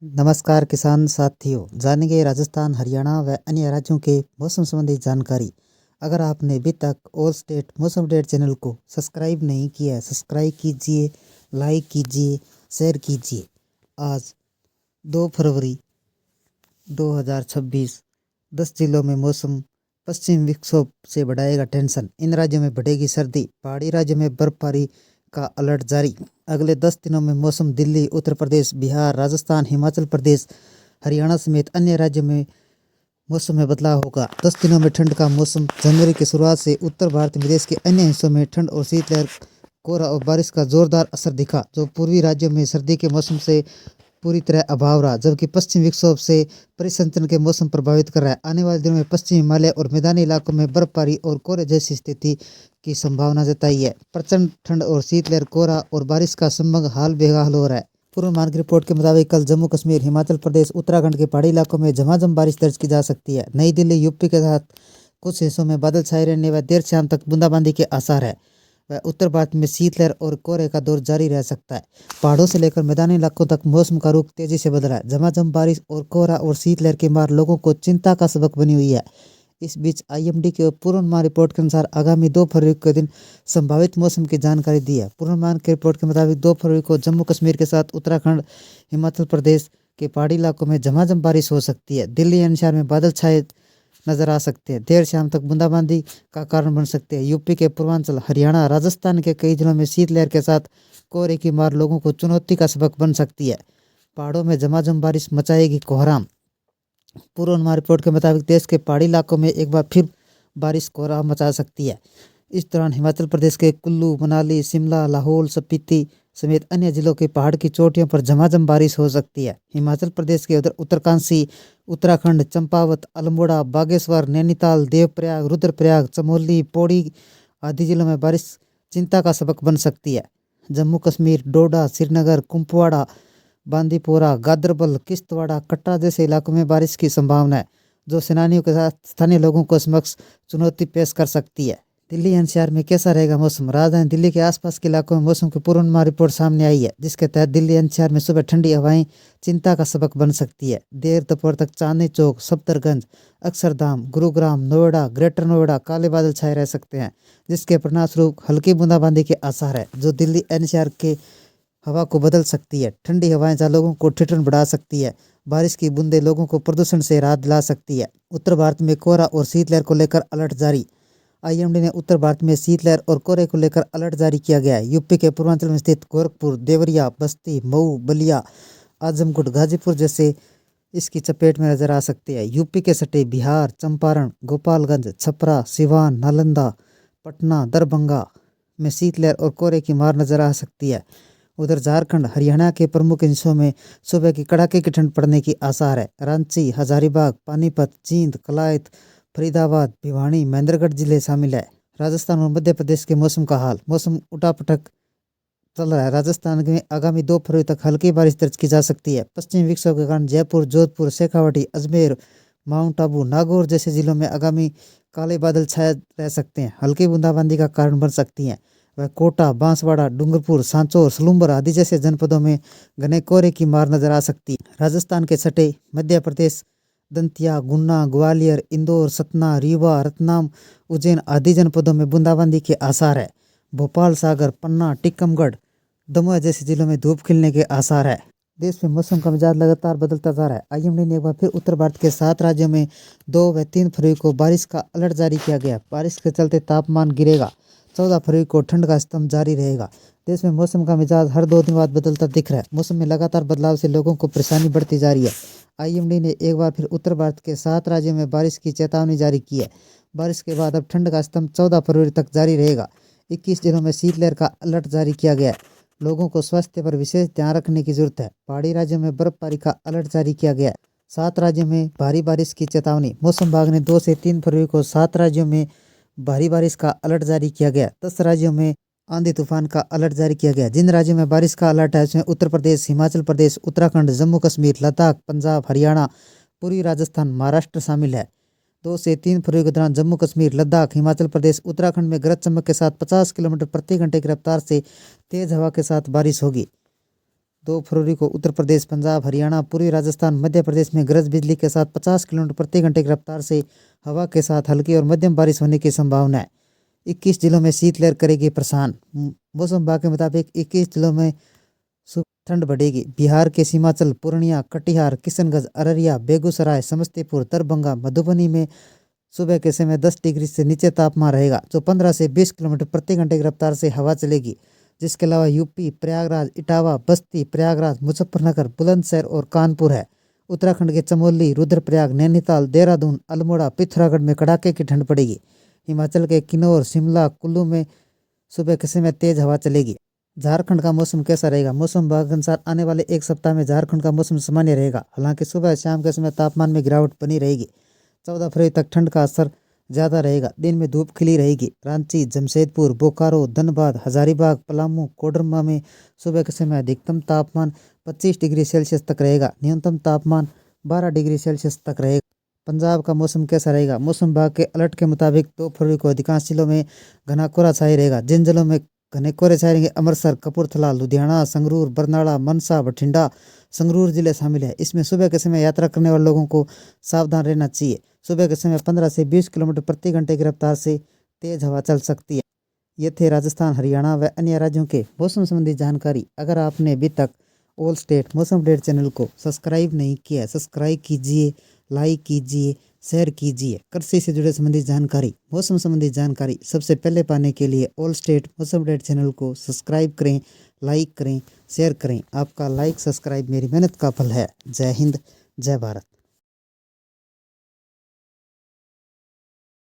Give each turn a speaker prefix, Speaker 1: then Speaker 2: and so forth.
Speaker 1: नमस्कार किसान साथियों, जानेंगे राजस्थान, हरियाणा व अन्य राज्यों के मौसम संबंधी जानकारी। अगर आपने अभी तक ऑल स्टेट मौसम अपडेट चैनल को सब्सक्राइब नहीं किया है, सब्सक्राइब कीजिए, लाइक कीजिए, शेयर कीजिए। आज 2 फरवरी 2026, 10 जिलों में मौसम। पश्चिम विक्षोभ से बढ़ाएगा टेंशन, इन राज्यों में बढ़ेगी सर्दी, पहाड़ी राज्यों में बर्फबारी का अलर्ट जारी। अगले 10 दिनों में मौसम दिल्ली, उत्तर प्रदेश, बिहार, राजस्थान, हिमाचल प्रदेश, हरियाणा समेत अन्य राज्यों में मौसम में बदलाव होगा। 10 दिनों में ठंड का मौसम। जनवरी की शुरुआत से उत्तर भारत में देश के अन्य हिस्सों में ठंड और शीतलहर, कोहरा और बारिश का जोरदार असर दिखा, जो पूर्वी राज्यों में सर्दी के मौसम से पूरी तरह अभाव रहा, जबकि पश्चिम विक्षोभ से परिसंचरण के मौसम प्रभावित कर रहा है। आने वाले दिनों में पश्चिमी हिमालय और मैदानी इलाकों में बर्फबारी और कोहरे जैसी स्थिति की संभावना जताई है। प्रचंड ठंड और शीतलहर, कोहरा और बारिश का संभव हाल बेहाल हो रहा है। पूर्वानुमान की रिपोर्ट के मुताबिक कल जम्मू कश्मीर, हिमाचल प्रदेश, उत्तराखंड के पहाड़ी इलाकों में झमाझम बारिश दर्ज की जा सकती है। नई दिल्ली, यूपी के साथ कुछ हिस्सों में बादल छाए रहने व देर शाम तक बूंदाबांदी के आसार है। वह उत्तर भारत में शीतलहर और कोहरे का दौर जारी रह सकता है। पहाड़ों से लेकर मैदानी इलाकों तक मौसम का रुख तेजी से बदला है। झमाझम बारिश और कोहरा और शीतलहर की मार लोगों को चिंता का सबक बनी हुई है। इस बीच आईएमडी के पूर्वानुमान रिपोर्ट के अनुसार आगामी 2 फरवरी के दिन संभावित मौसम की जानकारी दी है। पूर्वानुमान की रिपोर्ट के मुताबिक 2 फरवरी को जम्मू कश्मीर के साथ उत्तराखंड, हिमाचल प्रदेश के पहाड़ी इलाकों में झमाझम बारिश हो सकती है। दिल्ली एनसीआर में बादल छाए नजर आ सकते हैं, देर शाम तक बूंदाबांदी का कारण बन सकते हैं। यूपी के पूर्वांचल, हरियाणा, राजस्थान के कई जिलों में शीतलहर के साथ कोहरे की मार लोगों को चुनौती का सबक बन सकती है। पहाड़ों में झमाझम बारिश मचाएगी कोहराम। पूर्वानुमान रिपोर्ट के मुताबिक देश के पहाड़ी इलाकों में एक बार फिर बारिश कोहराम मचा सकती है। इस दौरान हिमाचल प्रदेश के कुल्लू, मनाली, शिमला, लाहौल स्पीति समेत अन्य जिलों के पहाड़ की चोटियों पर झमाझम बारिश हो सकती है। हिमाचल प्रदेश के उत्तरकाशी, उत्तराखंड, चंपावत, अल्मोड़ा, बागेश्वर, नैनीताल, देवप्रयाग, रुद्रप्रयाग, चमोली, पौड़ी आदि जिलों में बारिश चिंता का सबक बन सकती है। जम्मू कश्मीर, डोडा, श्रीनगर, कुपवाड़ा, बांदीपोरा, गादरबल, किश्तवाड़, कटरा जैसे इलाकों में बारिश की संभावना है, जो सैलानियों के साथ स्थानीय लोगों को समक्ष चुनौती पेश कर सकती है। दिल्ली एनसीआर में कैसा रहेगा मौसम? राजधानी दिल्ली के आसपास के इलाकों में मौसम की पूर्वानुमान रिपोर्ट सामने आई है, जिसके तहत दिल्ली एनसीआर में सुबह ठंडी हवाएं चिंता का सबक बन सकती है। देर दोपहर तक चांदनी चौक, सफदरगंज, अक्षरधाम, गुरुग्राम, नोएडा, ग्रेटर नोएडा काले बादल छाए रह सकते हैं, जिसके परिणामस्वरूप हल्की बूंदाबांदी के आसार है, जो दिल्ली एनसीआर के हवा को बदल सकती है। ठंडी हवाएं जहाँ लोगों को ठिठुरन बढ़ा सकती है, बारिश की बूंदें लोगों को प्रदूषण से राहत दिला सकती है। उत्तर भारत में कोहरा और शीतलहर को लेकर अलर्ट जारी। आईएमडी ने उत्तर भारत में शीतलहर और कोहरे को लेकर अलर्ट जारी किया गया है। यूपी के पूर्वांचल में स्थित गोरखपुर, देवरिया, बस्ती, मऊ, बलिया, आजमगढ़, गाजीपुर जैसे इसकी चपेट में नजर आ सकते हैं। यूपी के सटे बिहार, चंपारण, गोपालगंज, छपरा, सिवान, नालंदा, पटना, दरभंगा में शीतलहर और कोहरे की मार नजर आ सकती है। उधर झारखंड, हरियाणा के प्रमुख हिस्सों में सुबह की कड़ाके की ठंड पड़ने की आसार है। रांची, हजारीबाग, पानीपत, जींद, कलायत, फरीदाबाद, भिवानी, महेंद्रगढ़ जिले शामिल है। राजस्थान और मध्य प्रदेश के मौसम का हाल। मौसम उठापटक चल रहा है। राजस्थान में आगामी 2 फरवरी तक हल्की बारिश दर्ज की जा सकती है। पश्चिमी विक्षोभ के कारण जयपुर, जोधपुर, शेखावाटी, अजमेर, माउंट आबू, नागौर जैसे जिलों में आगामी काले बादल छाए रह सकते हैं, हल्की बूंदाबांदी का कारण बन सकती हैं। वह कोटा, बांसवाड़ा, डूंगरपुर, सांचौर, सलूम्बर आदि जैसे जनपदों में घने कोहरे की मार नजर आ सकती है। राजस्थान के सटे मध्य प्रदेश, दंतिया, गुना, ग्वालियर, इंदौर, सतना, रीवा, रतलाम, उज्जैन आदि जनपदों में बूंदाबांदी के आसार है। भोपाल, सागर, पन्ना, टिकमगढ़, दमोह जैसे जिलों में धूप खिलने के आसार है। देश में मौसम का मिजाज लगातार बदलता जा रहा है। आईएमडी ने एक बार फिर उत्तर भारत के 7 राज्यों में 2 व 3 फरवरी को बारिश का अलर्ट जारी किया गया। बारिश के चलते तापमान गिरेगा। 14 फरवरी को ठंड का स्तंभ जारी रहेगा। देश में मौसम का मिजाज हर 2 दिन बाद बदलता दिख रहा है। मौसम में लगातार बदलाव से लोगों को परेशानी बढ़ती जा रही है। आईएमडी ने एक बार फिर उत्तर भारत के 7 राज्यों में बारिश की चेतावनी जारी की है। बारिश के बाद अब ठंड का स्तंभ 14 फरवरी तक जारी रहेगा। 21 जिलों में शीतलहर का अलर्ट जारी किया गया है। लोगों को स्वास्थ्य पर विशेष ध्यान रखने की जरूरत है। पहाड़ी राज्यों में बर्फबारी का अलर्ट जारी किया गया है। 7 राज्यों में भारी बारिश की चेतावनी। मौसम विभाग ने 2 से 3 फरवरी को 7 राज्यों में भारी बारिश का अलर्ट जारी किया गया। 10 राज्यों में आंधी तूफान का अलर्ट जारी किया गया। जिन राज्यों में बारिश का अलर्ट है उसमें उत्तर प्रदेश, हिमाचल प्रदेश, उत्तराखंड, जम्मू कश्मीर, लद्दाख, पंजाब, हरियाणा, पूर्वी राजस्थान, महाराष्ट्र शामिल है। 2 से 3 फरवरी के दौरान जम्मू कश्मीर, लद्दाख, हिमाचल प्रदेश, उत्तराखंड में गरज चमक के साथ 50 किलोमीटर प्रति घंटे की रफ्तार से तेज हवा के साथ बारिश होगी। 2 फरवरी को उत्तर प्रदेश, पंजाब, हरियाणा, पूर्वी राजस्थान, मध्य प्रदेश में गरज बिजली के साथ 50 किलोमीटर प्रति घंटे की रफ्तार से हवा के साथ हल्की और मध्यम बारिश होने की संभावना है। 21 जिलों में शीतलहर करेगी परेशान। मौसम विभाग के मुताबिक 21 जिलों में ठंड बढ़ेगी। बिहार के सीमांचल, पूर्णिया, कटिहार, किशनगंज, अररिया, बेगूसराय, समस्तीपुर, दरभंगा, मधुबनी में सुबह के समय 10 डिग्री से नीचे तापमान रहेगा, जो 15 से 20 किलोमीटर प्रति घंटे की रफ्तार से हवा चलेगी। जिसके अलावा यूपी, प्रयागराज, इटावा, बस्ती, प्रयागराज, मुजफ्फरनगर, बुलंदशहर और कानपुर है। उत्तराखंड के चमोली, रुद्रप्रयाग, नैनीताल, देहरादून, अल्मोड़ा, पिथौरागढ़ में कड़ाके की ठंड पड़ेगी। हिमाचल के किन्नौर, शिमला, कुल्लू में सुबह के समय तेज हवा चलेगी। झारखंड का मौसम कैसा रहेगा? मौसम विभाग के अनुसार आने वाले एक सप्ताह में झारखंड का मौसम सामान्य रहेगा। हालांकि सुबह शाम के समय तापमान में गिरावट बनी रहेगी। 14 फरवरी तक ठंड का असर ज़्यादा रहेगा। दिन में धूप खिली रहेगी। रांची, जमशेदपुर, बोकारो, धनबाद, हजारीबाग, पलामू, कोडरमा में सुबह के समय अधिकतम तापमान 25 डिग्री सेल्सियस तक रहेगा। न्यूनतम तापमान 12 डिग्री सेल्सियस तक रहेगा। पंजाब का मौसम कैसा रहेगा? मौसम विभाग के अलर्ट के मुताबिक 2 फरवरी को अधिकांश जिलों में घना कोहरा छाया रहेगा। जिन जिलों में घने कोहरे छाए रहेंगे, अमृतसर, कपूरथला, लुधियाना, संगरूर, बरनाला, मनसा, बठिंडा, संगरूर जिले शामिल है। इसमें सुबह के समय यात्रा करने वाले लोगों को सावधान रहना चाहिए। सुबह के समय 15 से 20 किलोमीटर प्रति घंटे की रफ्तार से तेज हवा चल सकती है। ये थे राजस्थान, हरियाणा व अन्य राज्यों के मौसम संबंधी जानकारी। अगर आपने अभी तक ऑल स्टेट मौसम अपडेट चैनल को सब्सक्राइब नहीं किया है, सब्सक्राइब कीजिए, लाइक कीजिए, शेयर कीजिए। कृषि से जुड़े संबंधित जानकारी, मौसम संबंधी जानकारी सबसे पहले पाने के लिए ऑल स्टेट मौसम अपडेट चैनल को सब्सक्राइब करें, लाइक करें, शेयर करें। आपका लाइक सब्सक्राइब मेरी मेहनत का फल है। जय हिंद, जय भारत।